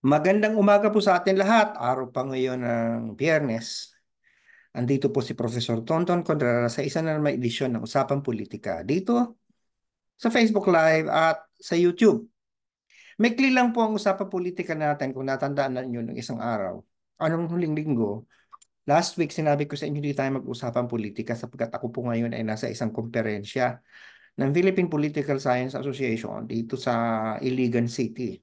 Magandang umaga po sa atin lahat. Araw pa ngayon ng Biyernes. Andito po si Professor Tonton Contreras sa isa na naman edisyon ng Usapang Politika dito sa Facebook Live at sa YouTube. Maikli lang po ang Usapang Politika natin kung natandaan ninyo ng isang araw. Anong huling linggo? Last week sinabi ko sa inyo hindi tayo mag-usapang politika sapagkat ako po ngayon ay nasa isang komperensya ng Philippine Political Science Association dito sa Iligan City.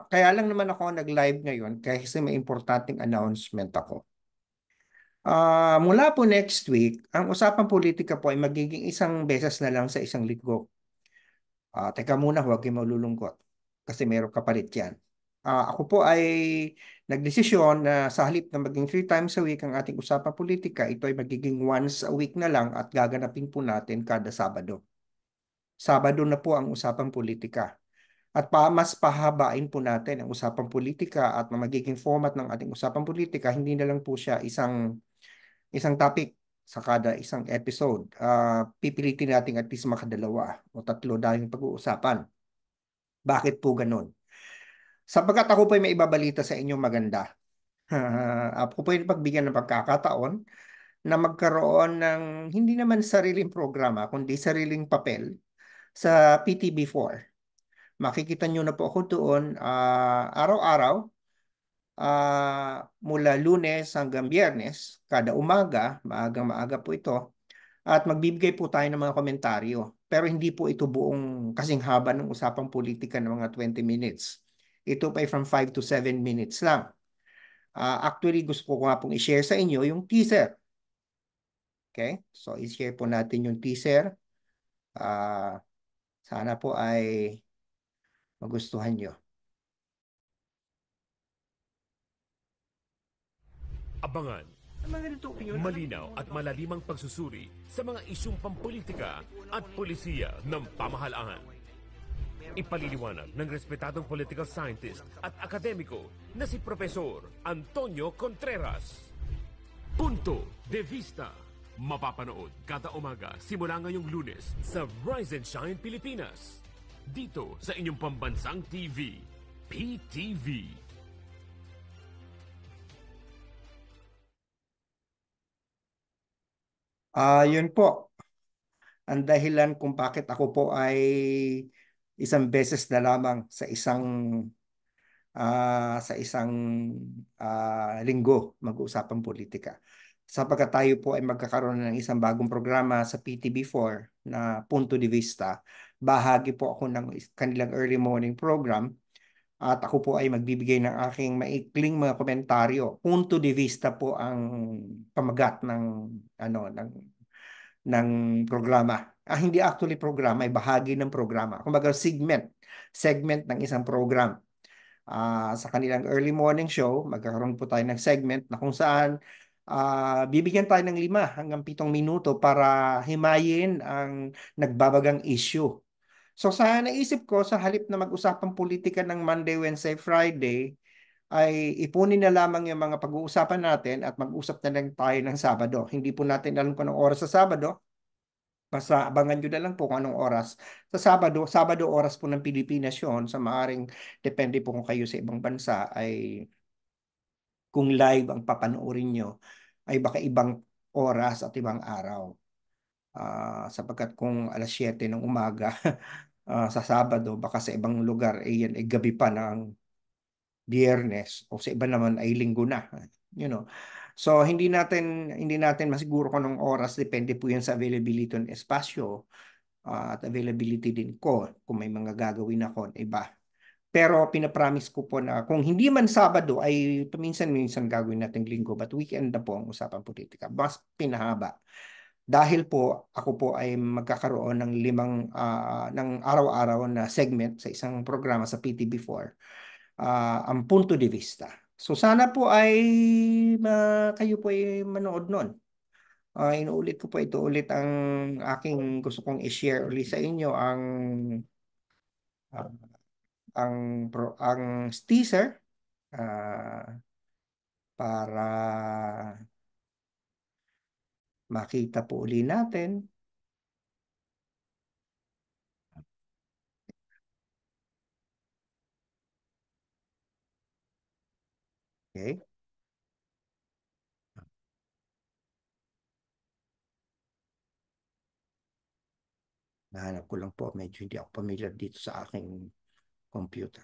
Kaya lang naman ako nag-live ngayon kasi may importanteng announcement ako. Mula po next week, ang usapang politika po ay magiging isang beses na lang sa isang linggo. Teka muna, huwag kayong malulungkot kasi mayroong kapalit yan. Ako po ay nagdesisyon na sa halip na maging 3 times a week ang ating usapang politika, ito ay magiging once a week na lang at gaganapin po natin kada Sabado. Sabado na po ang usapang politika. At mas pahabain po natin ang usapang politika at ang magiging format ng ating usapang politika, hindi na lang po siya isang topic sa kada isang episode. Pipilitin natin at least makadalawa o tatlo dahil pag-uusapan. Bakit po ganun? Sapagkat ako po ay may ibabalita sa inyong maganda. Ako po ay pagbigyan ng pagkakataon na magkaroon ng hindi naman sariling programa, kundi sariling papel sa PTB4. Makikita nyo na po ako doon araw-araw mula Lunes hanggang Biyernes, kada umaga, maagang maaga po ito, at magbibigay po tayo ng mga komentaryo. Pero hindi po ito buong kasing haba ng usapang politika ng mga 20 minutes. Ito pa ay from 5 to 7 minutes lang. Actually, gusto ko nga pong i-share sa inyo yung teaser. Okay? So, i-share po natin yung teaser. Ah, Sana po ay magustuhan nyo. Abangan, malinaw at malalimang pagsusuri sa mga isyung pampolitika at polisiya ng pamahalaan. Ipaliliwanag ng respetadong political scientist at akademiko na si Profesor Antonio Contreras. Punto de Vista. Mapapanood kada umaga simula ngayong Lunes sa Rise and Shine Pilipinas. Dito sa inyong pambansang TV, PTV. Yun po. Ang dahilan kung bakit ako po ay isang beses na lamang sa isang linggo mag-uusapang politika. Sapagkat tayo po ay magkakaroon ng isang bagong programa sa PTB4 na Punto de Vista. Bahagi po ako ng kanilang early morning program at ako po ay magbibigay ng aking maikling mga komentaryo. Punto de Vista po ang pamagat ng programa. Hindi actually programa, ay bahagi ng programa. Kumbaga segment ng isang program. Sa kanilang early morning show, magkakaroon po tayo ng segment na kung saan bibigyan tayo ng 5 hanggang 7 minuto para himayin ang nagbabagang issue. So sa naisip ko, sa halip na mag-usapang politika ng Monday, Wednesday, Friday, ay ipunin na lamang yung mga pag-uusapan natin at mag-usap na lang tayo ng Sabado. Hindi po natin alam kung anong oras sa Sabado. Basta abangan nyo na lang po kung anong oras. Sa Sabado, Sabado oras po ng Pilipinas yun. Sa maaring, depende po kung kayo sa ibang bansa, ay kung live ang papanoorin nyo, ay baka ibang oras at ibang araw. Sapagkat kung alas 7 ng umaga sa Sabado, baka sa ibang lugar, yan ay gabi pa ng Biyernes o sa iba naman ay linggo na. You know. So hindi natin masiguro kung anong oras, depende po yan sa availability ng espasyo at availability din ko kung may mga gagawin ako iba. Pero pinapromise ko po na kung hindi man Sabado ay paminsan-minsan gagawin natin linggo but weekend na po ang usapang politika. Mas pinahaba. Dahil po ako po ay magkakaroon ng ng araw-araw na segment sa isang programa sa PTB4, ang punto de vista. So sana po ay kayo po ay manood nun. Inuulit ko po ito ulit ang aking gusto kong i-share ulit sa inyo ah, ang teaser ah, para makita po uli natin. Okay? Nahanap ko lang po. Medyo hindi ako familiar dito sa aking computer.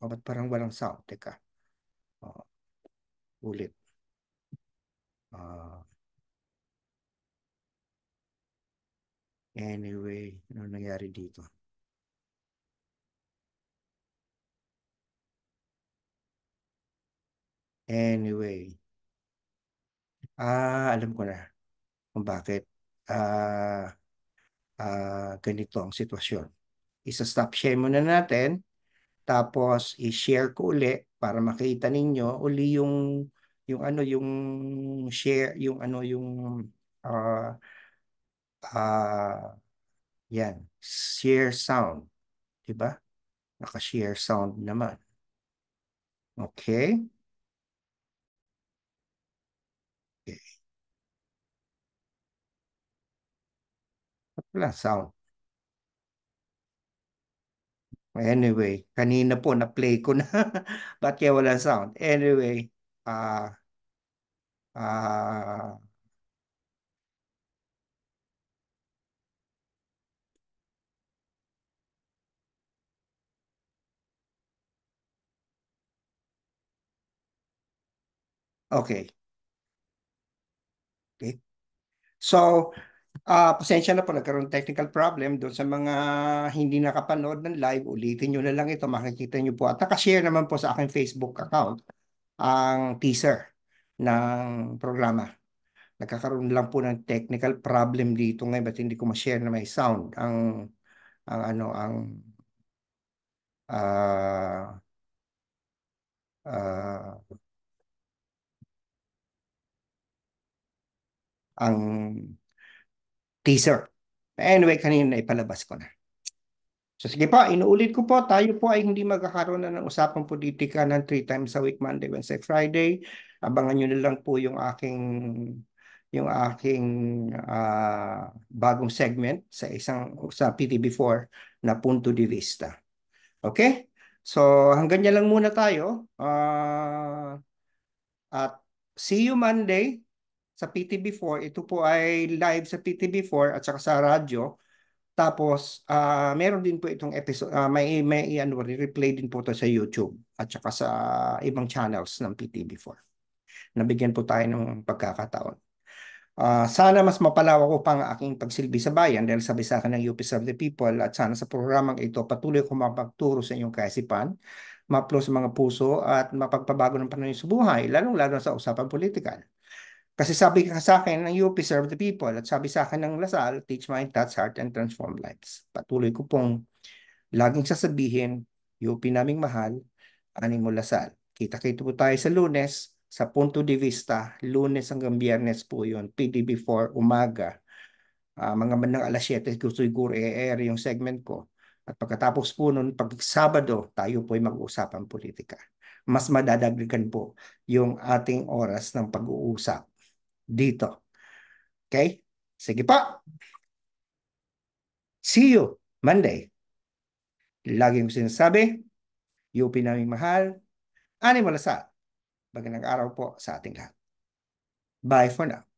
O, ba't parang walang sound? Teka. Oh, ulit. Ah, anyway, ano nangyari dito? Anyway. Alam ko na kung bakit. Ah, Ganito ang sitwasyon. Isa-stop share muna natin, tapos i-share ko uli para makita ninyo uli yung share, yung ano, yung ah ah yan, share sound, 'di ba? Naka-share sound naman. Okay? Okay. Wala sound. Anyway, kanina po na-play ko na. Ba't kaya wala sound? Anyway, ah ah okay. Okay. So, pasensya na po, nagkaroon ng technical problem doon sa mga hindi nakapanood ng live. Ulitin nyo na lang ito, makikita nyo po. At nakashare naman po sa aking Facebook account ang teaser ng programa. Nagkakaroon lang po ng technical problem dito ngayon, ba't hindi ko ma-share na may sound ang ano ang ah ah, ang teaser. Anyway, kanina ipalabas ko na. So sige po, inuulit ko po, tayo po ay hindi magkakaroon na ng usapang politika ng 3 times a week, Monday, Wednesday, Friday. Abangan nyo na lang po yung aking bagong segment sa PTB4 na Punto de Vista. Okay? So hanggang dyan lang muna tayo. At see you Monday sa PTB4. Ito po ay live sa PTB4 at saka sa radyo. Tapos, meron din po itong episode, may ano, replay din po to sa YouTube at saka sa ibang channels ng PTV4. Nabigyan po tayo ng pagkakataon. Sana mas mapalawak ko pa ang aking pagsilbi sa bayan dahil sabi sa akin ng UP Serve the People, at sana sa programang ito patuloy ko mapagturo sa inyong kaisipan, maplo sa mga puso at mapagpabago ng pananaw sa buhay, lalong-lalo sa usapan politikal. Kasi sabi ka sa akin ng UP Serve the People at sabi sa akin ng Lasal, Teach Mind, Touch Heart, and Transform Lives. Patuloy ko pong laging sasabihin, UP naming mahal, Animo Lasal. Kita-kita po tayo sa Lunes, sa Punto de Vista, Lunes hanggang Biyernes po yun, PDB4, umaga. Mga bandang alas 7, ko siguro i-air yung segment ko. At pagkatapos po nun, pag Sabado, tayo po ay mag-uusapan politika. Mas madadagdagan po yung ating oras ng pag-uusap dito. Okay? Sige pa. See you Monday. Lagi ko sinasabi, UP naming mahal, Ani Malasa. Magandang araw po sa ating lahat. Bye for now.